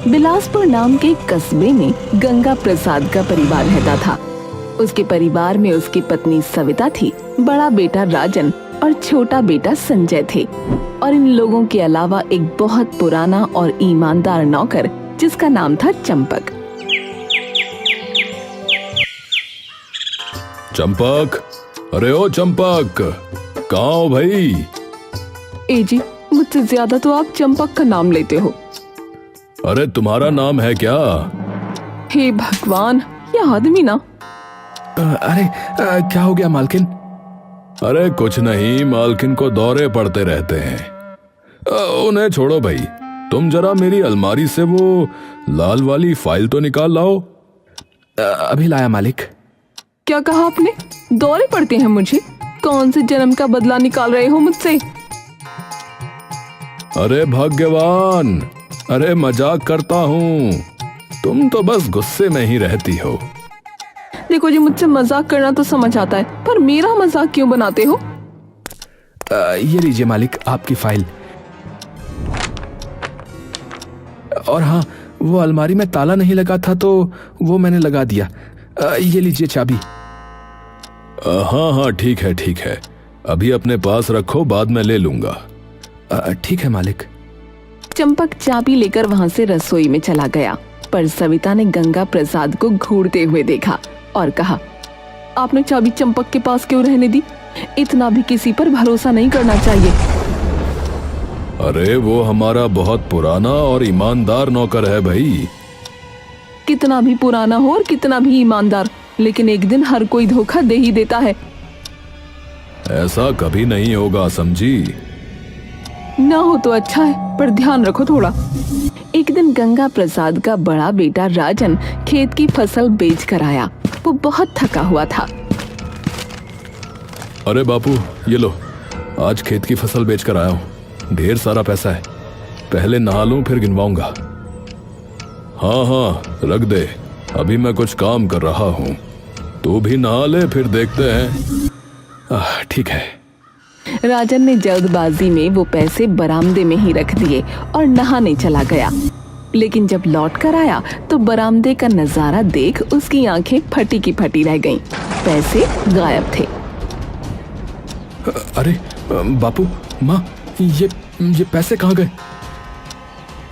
बिलासपुर नाम के एक कस्बे में गंगा प्रसाद का परिवार रहता था। उसके परिवार में उसकी पत्नी सविता थी, बड़ा बेटा राजन और छोटा बेटा संजय थे। और इन लोगों के अलावा एक बहुत पुराना और ईमानदार नौकर जिसका नाम था चंपक। चंपक, अरे ओ चंपक, कहाँ हो भाई? ए जी, मुझसे ज्यादा तो आप चंपक का नाम लेते हो। अरे तुम्हारा नाम है क्या? हे भगवान, ये आदमी ना। क्या हो गया मालकिन? अरे कुछ नहीं, मालकिन को दौरे पड़ते रहते हैं। उन्हें छोड़ो भाई, तुम जरा मेरी अलमारी से वो लाल वाली फाइल तो निकाल लाओ। अभी लाया मालिक। क्या कहा आपने? दौरे पड़ते हैं मुझे? कौन से जन्म का बदला निकाल रहे हो मुझसे? अरे भाग्यवान, अरे मजाक करता हूँ, तुम तो बस गुस्से में ही रहती हो। देखो जी, मुझसे मजाक करना तो समझ आता है, पर मेरा मजाक क्यों बनाते हो? ये लीजिए मालिक, आपकी फाइल। और हाँ, वो अलमारी में ताला नहीं लगा था तो वो मैंने लगा दिया। ये लीजिए चाबी। हाँ हाँ, ठीक है ठीक है, अभी अपने पास रखो, बाद में ले लूंगा। ठीक है मालिक। चंपक चाबी लेकर वहाँ से रसोई में चला गया, पर सविता ने गंगा प्रसाद को घूरते हुए देखा और कहा, आपने चाबी चंपक के पास क्यों रहने दी? इतना भी किसी पर भरोसा नहीं करना चाहिए। अरे वो हमारा बहुत पुराना और ईमानदार नौकर है भाई। कितना भी पुराना हो और कितना भी ईमानदार, लेकिन एक दिन हर कोई धोखा दे ही देता है। ऐसा कभी नहीं होगा, समझी? ना हो तो अच्छा है, पर ध्यान रखो थोड़ा। एक दिन गंगा प्रसाद का बड़ा बेटा राजन खेत की फसल बेच कर आया। वो बहुत थका हुआ था। अरे बापू, ये लो, आज खेत की फसल बेच कर आया हूँ, ढेर सारा पैसा है, पहले नहा लूं फिर गिनवाऊंगा। हाँ हाँ, रख दे, अभी मैं कुछ काम कर रहा हूँ, तू भी नहा ले, फिर देखते हैं। ठीक है। राजन ने जल्दबाजी में वो पैसे बरामदे में ही रख दिए और नहाने चला गया। लेकिन जब लौट कर आया तो बरामदे का नजारा देख उसकी आंखें फटी की फटी रह गईं। पैसे गायब थे। अरे बापू, माँ, ये पैसे कहाँ गए?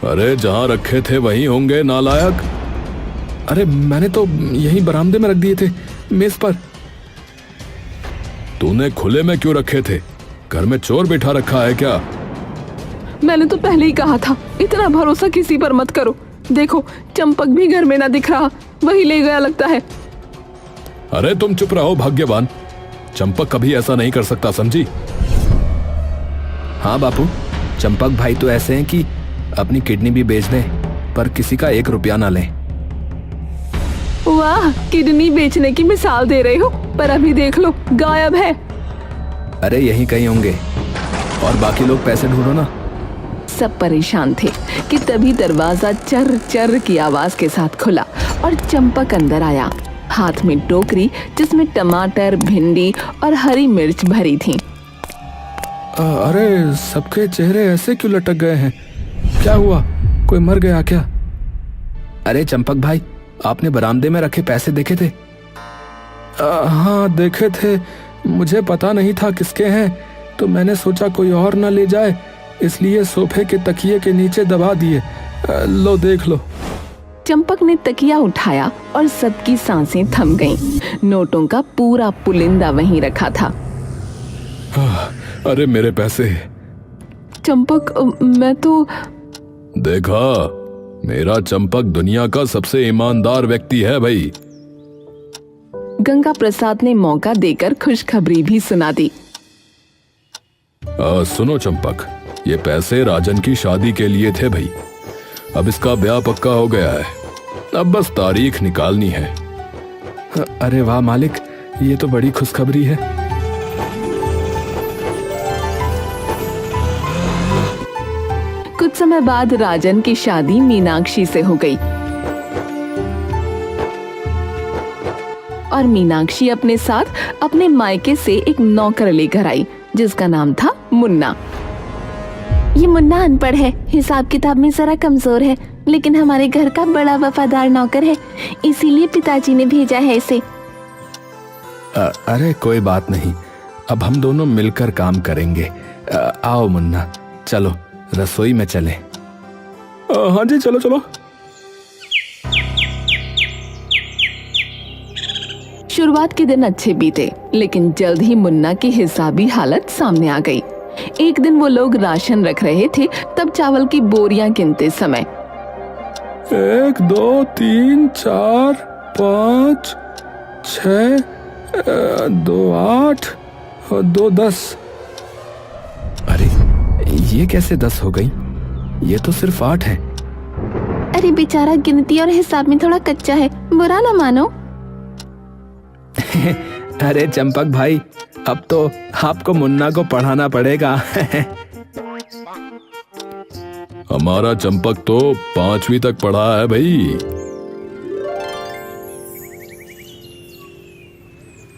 अरे जहाँ रखे थे वहीं होंगे, नालायक। अरे मैंने तो यहीं बरामदे में रख दिए थे, मेज पर। तूने खुले में क्यों रखे थे? घर में चोर बिठा रखा है क्या? मैंने तो पहले ही कहा था, इतना भरोसा किसी पर मत करो। देखो, चंपक भी घर में ना दिख रहा, वही ले गया लगता है। अरे तुम चुप रहो भाग्यवान, चंपक कभी ऐसा नहीं कर सकता, समझी? हाँ बापू, चंपक भाई तो ऐसे हैं कि अपनी किडनी भी बेच दें, पर किसी का 1 रुपया ना लें। वाह, किडनी बेचने की मिसाल दे रहे हो, पर अभी देख लो, गायब है। अरे यहीं कहीं होंगे, और बाकी लोग पैसे ढूंढो ना। सब परेशान थे कि तभी दरवाजा चर चर की आवाज के साथ खुला और चंपक अंदर आया, हाथ में टोकरी जिसमें टमाटर, भिंडी और हरी मिर्च भरी थी। अरे सबके चेहरे ऐसे क्यों लटक गए हैं? क्या हुआ, कोई मर गया क्या? अरे चंपक भाई, आपने बरामदे में रखे पैसे देखे थे? हाँ देखे थे, मुझे पता नहीं था किसके हैं, तो मैंने सोचा कोई और ना ले जाए, इसलिए सोफे के तकिए के नीचे दबा दिए। लो देख लो। चंपक ने तकिया उठाया और सबकी सांसें थम गईं। नोटों का पूरा पुलिंदा वहीं रखा था। अरे मेरे पैसे। चंपक, मैं तो। देखा, मेरा चंपक दुनिया का सबसे ईमानदार व्यक्ति है भाई। गंगा प्रसाद ने मौका देकर खुशखबरी भी सुना दी। सुनो चंपक, ये पैसे राजन की शादी के लिए थे भाई। अब इसका ब्याह पक्का हो गया है, अब बस तारीख निकालनी है। अरे वाह मालिक, ये तो बड़ी खुशखबरी है। कुछ समय बाद राजन की शादी मीनाक्षी से हो गई और मीनाक्षी अपने साथ अपने मायके से एक नौकर लेकर आई जिसका नाम था मुन्ना। ये मुन्ना अनपढ़ है, हिसाब किताब में जरा कमजोर है, लेकिन हमारे घर का बड़ा वफादार नौकर है, इसीलिए पिताजी ने भेजा है इसे। अरे कोई बात नहीं, अब हम दोनों मिलकर काम करेंगे। आओ मुन्ना, चलो रसोई में चले। हाँ जी, चलो चलो। शुरुआत के दिन अच्छे बीते, लेकिन जल्द ही मुन्ना की हिसाबी हालत सामने आ गई। एक दिन वो लोग राशन रख रहे थे, तब चावल की बोरियां गिनते समय 1 2 3 4 5 6 2 8 और 2 10। अरे ये कैसे 10 हो गई? ये तो सिर्फ 8 है। अरे बेचारा गिनती और हिसाब में थोड़ा कच्चा है, बुरा ना मानो। अरे चंपक भाई, अब तो आपको मुन्ना को पढ़ाना पड़ेगा। हमारा चंपक तो 5वीं तक पढ़ा है भाई।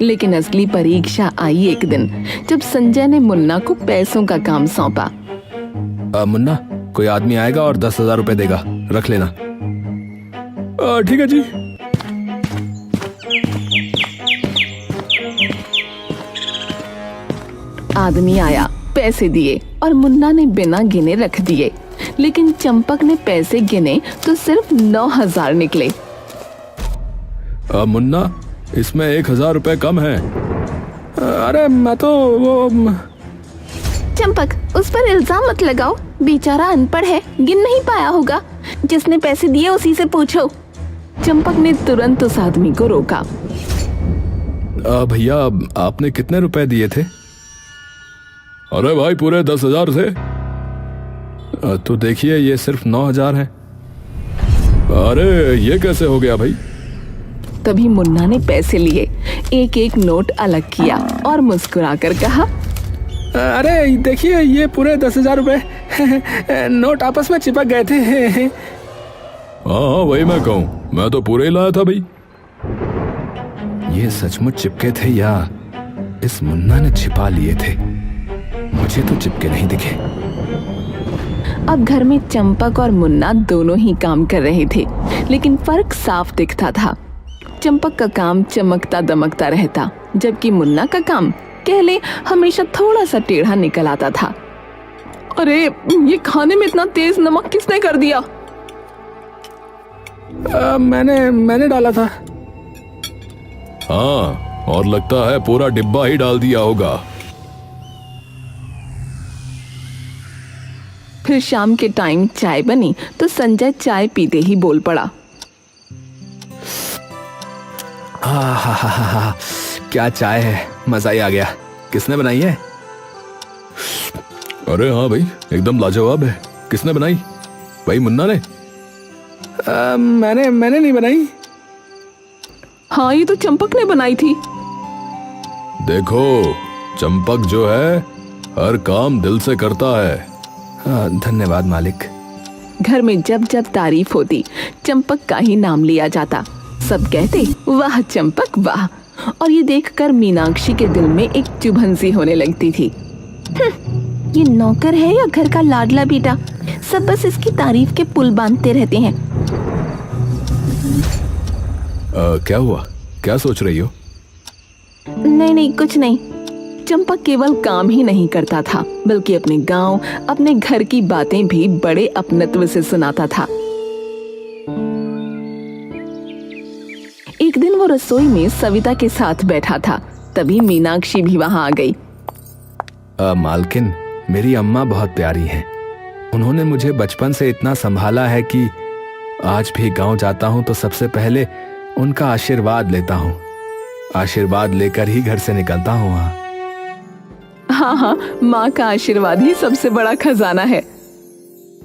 लेकिन असली परीक्षा आई एक दिन, जब संजय ने मुन्ना को पैसों का काम सौंपा। मुन्ना, कोई आदमी आएगा और 10,000 रुपए देगा, रख लेना। ठीक है जी। आदमी आया, पैसे दिए और मुन्ना ने बिना गिने रख दिए। लेकिन चंपक ने पैसे गिने तो सिर्फ 9,000 निकले। मुन्ना, इसमें 1,000 रुपए कम है। अरे मैं तो वो चंपक, उस पर इल्जाम मत लगाओ, बेचारा अनपढ़ है, गिन नहीं पाया होगा। जिसने पैसे दिए उसी से पूछो। चंपक ने तुरंत उस आदमी को रोका। भैया, आपने कितने रुपए दिए थे? अरे भाई, पूरे 10,000 थे। तो देखिए, ये सिर्फ 9,000 है। अरे ये कैसे हो गया भाई? तभी मुन्ना ने पैसे लिए, एक एक नोट अलग किया और मुस्कुराकर कहा, अरे देखिए, ये पूरे 10,000 रुपए नोट आपस में चिपक गए थे। हाँ वही मैं कहूँ, मैं तो पूरे ही लाया था भाई। ये सचमुच चिपके थे या इस मुन्ना ने छिपा लिए थे? मुझे तो चिपके नहीं दिखे। अब घर में चंपक और मुन्ना दोनों ही काम कर रहे थे, लेकिन फर्क साफ दिखता था। चंपक का काम चमकता दमकता रहता, जबकि मुन्ना का काम कह ले हमेशा थोड़ा सा टेढ़ा निकल आता था। अरे ये खाने में इतना तेज नमक किसने कर दिया? मैंने डाला था। हाँ, और लगता है पूरा डिब्बा ही डाल दिया होगा। फिर शाम के टाइम चाय बनी तो संजय चाय पीते ही बोल पड़ा, क्या चाय है, मजा ही आ गया। किसने बनाई है? अरे हाँ भाई, एकदम लाजवाब है। किसने बनाई? भाई मुन्ना ने? मैंने नहीं बनाई। हाँ, ये तो चंपक ने बनाई थी। देखो, चंपक जो है हर काम दिल से करता है। धन्यवाद मालिक। घर में जब जब तारीफ होती, चंपक का ही नाम लिया जाता। सब कहते, वाह चंपक वाह। और ये देखकर मीनाक्षी के दिल में एक चुभन सी होने लगती थी। ये नौकर है या घर का लाडला बेटा? सब बस इसकी तारीफ के पुल बांधते रहते हैं। क्या हुआ? क्या सोच रही हो? नहीं कुछ नहीं। चंपक केवल काम ही नहीं करता था, बल्कि अपने गांव, अपने घर की बातें भी बड़े अपनत्व से सुनाता था। एक दिन वो रसोई में सविता के साथ बैठा था, तभी मीनाक्षी भी वहां आ गई। मालकिन, मेरी अम्मा बहुत प्यारी हैं। उन्होंने मुझे बचपन से इतना संभाला है कि आज भी गांव जाता हूं तो सबसे पहले उनका आशीर्वाद लेता हूं। आशीर्वाद लेकर ही घर से निकलता हूं। हाँ, माँ का आशीर्वाद ही सबसे बड़ा खजाना है।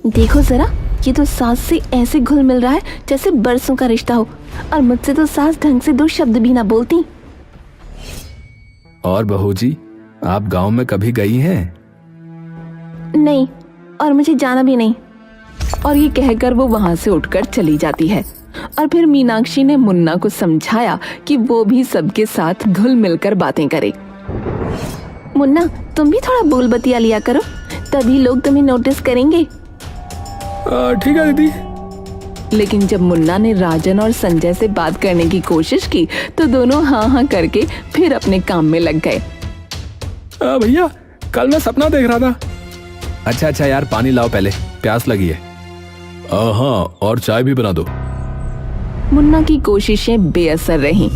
देखो जरा, ये तो सास से ऐसे घुल मिल रहा है जैसे बरसों का रिश्ता हो, और मुझसे तो सास ढंग से 2 शब्द भी ना बोलती। और बहू जी, आप गांव में कभी गई हैं? नहीं, और मुझे जाना भी नहीं। और ये कहकर वो वहां से उठकर चली जाती है। और फिर मीनाक्षी ने मुन्ना को समझाया कि वो भी सबके साथ घुल मिलकर बातें करे। मुन्ना, तुम भी थोड़ा बोल बतिया लिया करो, तभी लोग तुम्हें नोटिस करेंगे। ठीक है दीदी। लेकिन जब मुन्ना ने राजन और संजय से बात करने की कोशिश की तो दोनों हाँ हाँ करके फिर अपने काम में लग गए। भैया कल मैं सपना देख रहा था। अच्छा यार, पानी लाओ पहले, प्यास लगी है। हाँ, और चाय भी बना दो। मुन्ना की कोशिशें बेअसर रहीं।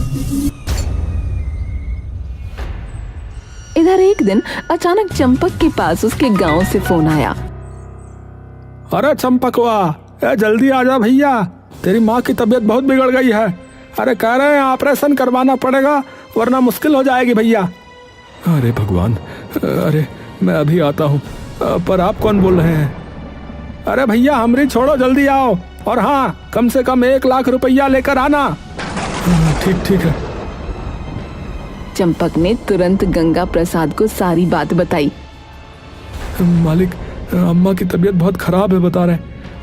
इधर एक दिन अचानक चंपक के पास उसके गांव से फोन आया। अरे चंपकवा, जल्दी आ जा भैया, तेरी माँ की तबीयत बहुत बिगड़ गई है। अरे कह रहे हैं ऑपरेशन करवाना पड़ेगा वरना मुश्किल हो जाएगी भैया। अरे भगवान, अरे मैं अभी आता हूँ, पर आप कौन बोल रहे हैं? अरे भैया हमरी छोड़ो, जल्दी आओ, और हाँ कम से कम 1 लाख रुपया लेकर आना। ठीक है। चंपक ने तुरंत गंगा प्रसाद को सारी बात बताई। मालिक, अम्मा की तबीयत बहुत खराब है बता रहे,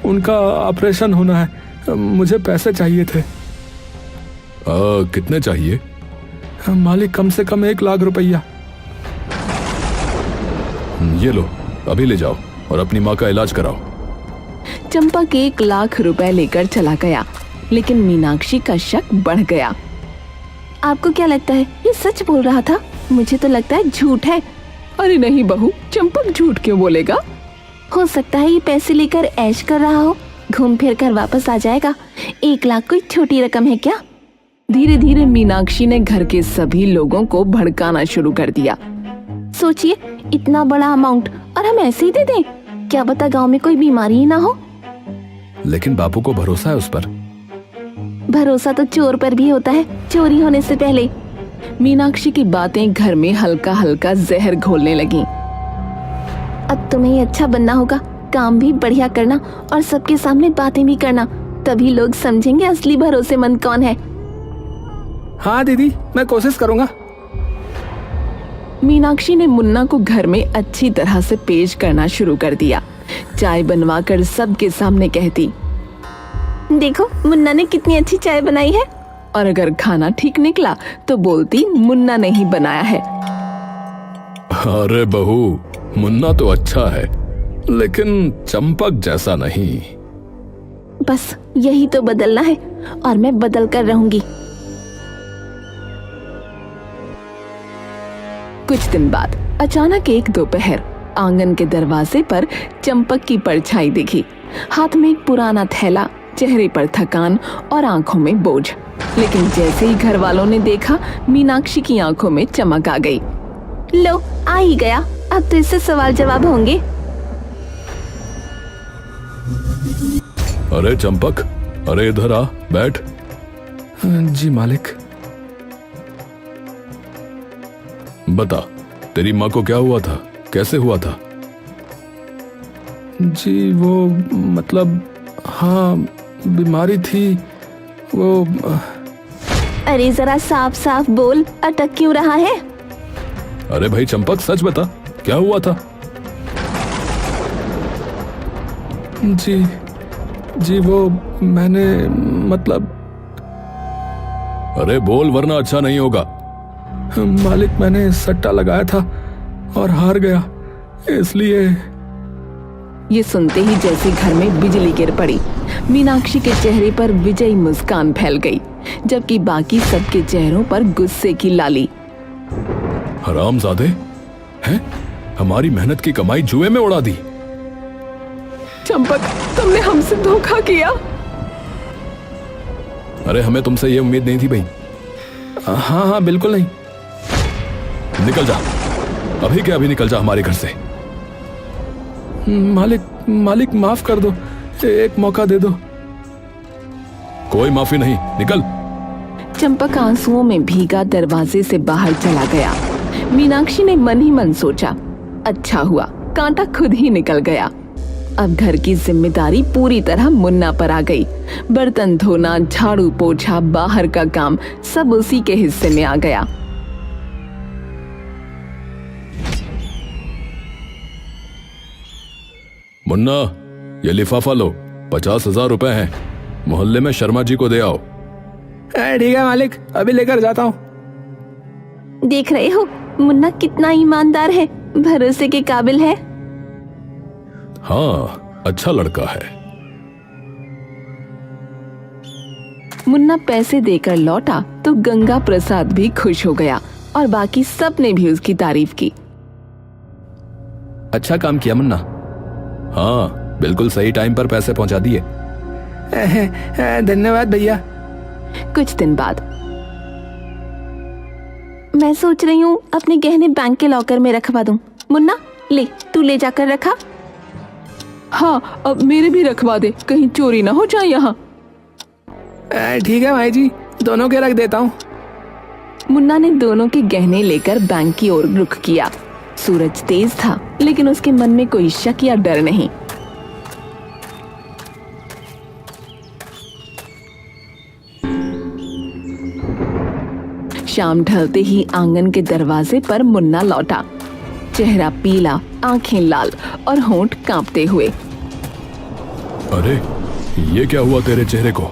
उनका ऑपरेशन होना है, मुझे पैसे चाहिए थे। कितने चाहिए? मालिक कम से कम 1 लाख रुपया। ये लो, अभी ले जाओ और अपनी माँ का इलाज कराओ। चंपक 1 लाख रुपए लेकर चला गया, लेकिन मीनाक्षी का शक बढ़ गया। आपको क्या लगता है ये सच बोल रहा था? मुझे तो लगता है झूठ है। अरे नहीं बहू, चंपक झूठ क्यों बोलेगा? हो सकता है ये पैसे लेकर ऐश कर रहा हो, घूम फिर कर वापस आ जाएगा। 1 लाख कोई छोटी रकम है क्या? धीरे धीरे मीनाक्षी ने घर के सभी लोगों को भड़काना शुरू कर दिया। सोचिए, इतना बड़ा अमाउंट और हम ऐसे ही दे दें? क्या पता गांव में कोई बीमारी ही ना हो। लेकिन बापू को भरोसा है उस पर। भरोसा तो चोर पर भी होता है, चोरी होने से पहले। मीनाक्षी की बातें घर में हल्का हल्का जहर घोलने लगी। अब तुम्हें अच्छा बनना होगा, काम भी बढ़िया करना और सबके सामने बातें भी करना, तभी लोग समझेंगे असली भरोसेमंद कौन है। हाँ दीदी, मैं कोशिश करूंगा। मीनाक्षी ने मुन्ना को घर में अच्छी तरह से पेश करना शुरू कर दिया। चाय बनवाकर सबके सामने कहती, देखो मुन्ना ने कितनी अच्छी चाय बनाई है। और अगर खाना ठीक निकला तो बोलती मुन्ना ने ही बनाया है। अरे बहू, मुन्ना तो अच्छा है लेकिन चंपक जैसा नहीं। बस यही तो बदलना है और मैं बदल कर रहूंगी। कुछ दिन बाद अचानक एक दोपहर आंगन के दरवाजे पर चंपक की परछाई दिखी। हाथ में एक पुराना थैला, चेहरे पर थकान और आंखों में बोझ। लेकिन जैसे ही घर वालों ने देखा, मीनाक्षी की आंखों में चमक आ गई। लो, आ ही गया, अब तो इससे सवाल जवाब होंगे। अरे चंपक, अरे इधर आ, बैठ। जी मालिक। बता, तेरी माँ को क्या हुआ था, कैसे हुआ था? जी वो मतलब, हाँ बीमारी थी वो। अरे जरा साफ साफ बोल, अटक क्यों रहा है? अरे भाई चंपक, सच बता, क्या हुआ था? जी वो मैंने मतलब। अरे बोल वरना अच्छा नहीं होगा। मालिक, मैंने सट्टा लगाया था और हार गया, इसलिए। ये सुनते ही जैसे घर में बिजली गिर पड़ी। मीनाक्षी के चेहरे पर विजयी मुस्कान फैल गई, जबकि बाकी सबके चेहरों पर गुस्से की लाली। हरामजादे हैं, हमारी मेहनत की कमाई जुए में उड़ा दी। चंपक, तुमने हमसे धोखा किया। अरे हमें तुमसे ये उम्मीद नहीं थी भाई। हाँ बिल्कुल नहीं। निकल जा, अभी के अभी निकल जा हमारे घर से। मालिक माफ कर दो, एक मौका दे दो। कोई माफी नहीं, निकल। चंपक आंसुओं में भीगा दरवाजे से बाहर चला गया। मीनाक्षी ने मन ही मन सोचा, अच्छा हुआ कांटा खुद ही निकल गया। अब घर की जिम्मेदारी पूरी तरह मुन्ना पर आ गई। बर्तन धोना, झाड़ू पोछा, बाहर का काम सब उसी के हिस्से में आ गया। मुन्ना, ये लिफाफा लो, 50,000 रुपए हैं, मोहल्ले में शर्मा जी को दे आओ। ठीक है मालिक, अभी लेकर जाता हूँ। देख रहे हो मुन्ना कितना ईमानदार है, भरोसे के काबिल है। हाँ, अच्छा लड़का है। मुन्ना पैसे देकर लौटा तो गंगा प्रसाद भी खुश हो गया और बाकी सब ने भी उसकी तारीफ की। अच्छा काम किया मुन्ना। हाँ, बिल्कुल सही टाइम पर पैसे पहुंचा दिए। धन्यवाद भैया। कुछ दिन बाद मैं सोच रही हूँ अपने गहने बैंक के लॉकर में रखवा दूं। मुन्ना ले, तू ले जाकर रखा। हाँ, अब मेरे भी रखवा दे, कहीं चोरी ना हो जाए यहाँ। ठीक है भाई जी, दोनों के रख देता हूँ। मुन्ना ने दोनों के गहने लेकर बैंक की ओर रुख किया। सूरज तेज था, लेकिन उसके मन में कोई शक या डर नहीं। शाम ढलते ही आंगन के दरवाजे पर मुन्ना लौटा, चेहरा पीला, आंखें लाल और होंठ कांपते हुए। अरे, ये क्या हुआ तेरे चेहरे को?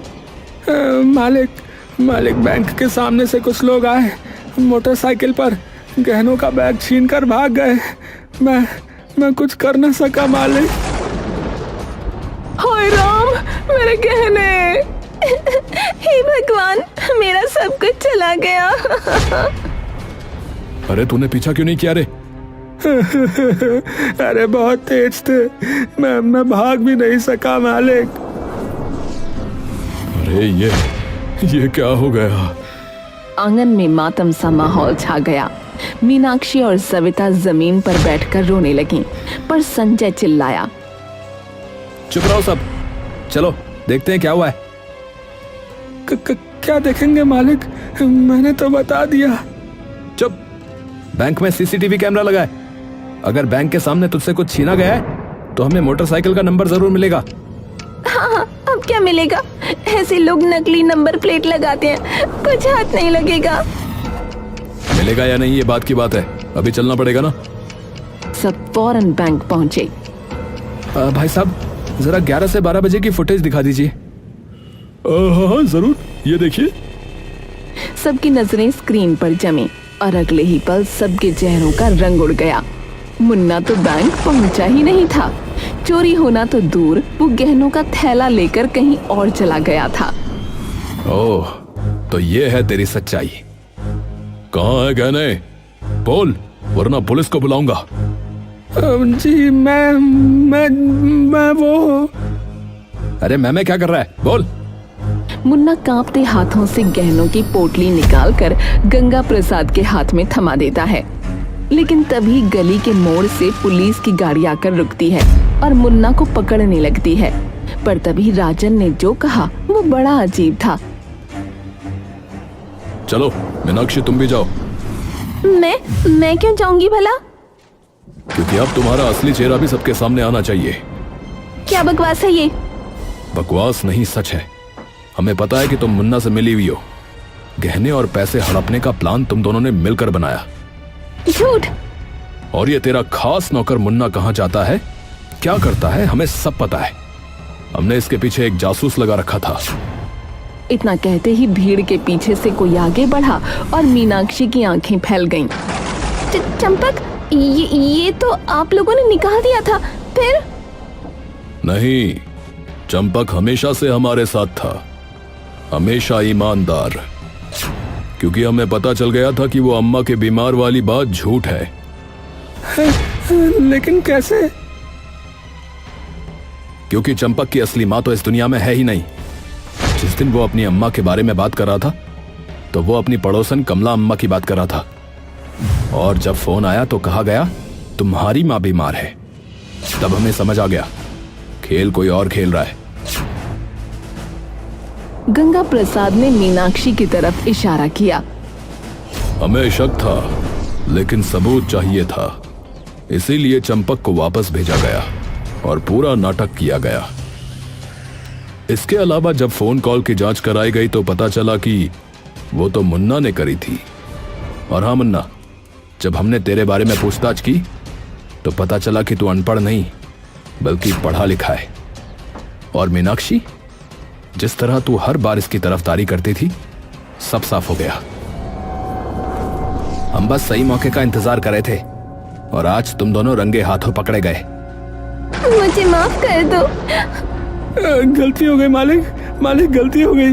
मालिक बैंक के सामने से कुछ लोग आए, मोटरसाइकिल पर गहनों का बैग छीनकर भाग गए। मैं कुछ कर न सका मालिक। हाय राम, मेरे गहने! हे भगवान, मेरा सब कुछ चला गया। अरे तूने पीछा क्यों नहीं किया रे? अरे बहुत तेज थे, मैं भाग भी नहीं सका मालिक। अरे ये क्या हो गया? आंगन में मातम सा माहौल छा गया। मीनाक्षी और सविता जमीन पर बैठकर रोने लगीं, पर संजय चिल्लाया, चुप रहो सब, चलो देखते हैं क्या हुआ है। क्या देखेंगे मालिक, मैंने तो बता दिया। चुप, बैंक में सीसीटीवी कैमरा लगा है। अगर बैंक के सामने तुझसे कुछ छीना गया है तो हमें मोटरसाइकिल का नंबर जरूर मिलेगा। हाँ, अब क्या मिलेगा? ऐसे लोग नकली नंबर प्लेट लगाते हैं, कुछ हाथ नहीं लगेगा। मिलेगा या नहीं ये बात की बात है, अभी चलना पड़ेगा ना। सब फौरन बैंक पहुंचे। भाई साहब, जरा 11 से 12 बजे की फुटेज दिखा दीजिए। हाँ जरूर, ये देखिए। सबकी नजरें स्क्रीन पर जमी और अगले ही पल सबके चेहरों का रंग उड़ गया। मुन्ना तो बैंक पहुंचा ही नहीं था, चोरी होना तो दूर, वो गहनों का थैला लेकर कहीं और चला गया था। ओह, तो ये है तेरी सच्चाई। कहाँ है गहने? बोल, वरना पुलिस को बुलाऊंगा। जी मैं वो। अरे मैं क्या कर रहा है, बोल। मुन्ना कांपते हाथों से गहनों की पोटली निकालकर गंगा प्रसाद के हाथ में थमा देता है। लेकिन तभी गली के मोड़ से पुलिस की गाड़ी आकर रुकती है और मुन्ना को पकड़ने लगती है। पर तभी राजन ने जो कहा वो बड़ा अजीब था। चलो मीनाक्षी, तुम भी जाओ। मैं क्यों जाऊंगी भला? क्योंकि अब तुम्हारा असली चेहरा भी सबके सामने आना चाहिए। क्या बकवास है ये? बकवास नहीं, सच है। हमें पता है कि तुम मुन्ना से मिली हुई हो। गहने और पैसे हड़पने का प्लान तुम दोनों ने मिलकर बनाया। झूठ। और ये तेरा खास नौकर मुन्ना कहाँ जाता है, क्या करता है, हमें सब पता है। हमने इसके पीछे एक जासूस लगा रखा था। इतना कहते ही भीड़ के पीछे से कोई आगे बढ़ा और मीनाक्षी की आंखें फैल गईं। चंपक, ये तो आप लोगों ने निकाल दिया था, फिर? नहीं, चंपक हमेशा से हमारे साथ था, हमेशा ईमानदार। क्योंकि हमें पता चल गया था कि वो अम्मा के बीमार वाली बात झूठ है। लेकिन कैसे? क्योंकि चंपक की असली माँ तो इस दुनिया में है ही नहीं। जिस दिन वो अपनी अम्मा के बारे में बात कर रहा था तो वो अपनी पड़ोसन कमला अम्मा की बात कर रहा था। और जब फोन आया तो कहा गया तुम्हारी माँ बीमार है। तब हमें समझ आ गया खेल कोई और खेल रहा है। गंगा प्रसाद ने मीनाक्षी की तरफ इशारा किया। हमें शक था, लेकिन सबूत चाहिए था, इसीलिए चंपक को वापस भेजा गया और पूरा नाटक किया गया। इसके अलावा जब फोन कॉल की जांच कराई गई तो पता चला कि वो तो मुन्ना ने करी थी। और हाँ मुन्ना, जब हमने तेरे बारे में पूछताछ की तो पता चला कि तू अनपढ़ नहीं बल्कि पढ़ा लिखा है। और मीनाक्षी, जिस तरह तू हर बार इसकी तरफदारी करती थी, सब साफ हो गया। हम बस सही मौके का इंतजार कर रहे थे और आज तुम दोनों रंगे हाथों पकड़े गए। मुझे माफ कर दो। गलती हो गई मालिक, गलती हो गई।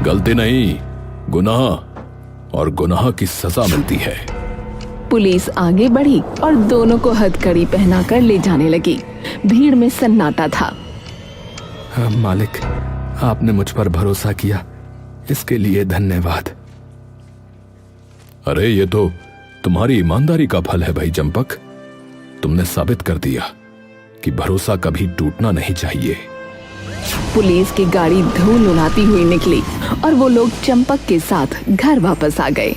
गलती नहीं, गुनाह, और गुनाह की सजा मिलती है। पुलिस आगे बढ़ी और दोनों को हथकड़ी पहनाकर ले जाने लगी। भीड़ में सन्नाटा था। मालिक, आपने मुझ पर भरोसा किया, इसके लिए धन्यवाद। अरे ये तो तुम्हारी ईमानदारी का फल है भाई चंपक। तुमने साबित कर दिया कि भरोसा कभी टूटना नहीं चाहिए। पुलिस की गाड़ी धूल उड़ाती हुई निकली और वो लोग चंपक के साथ घर वापस आ गए।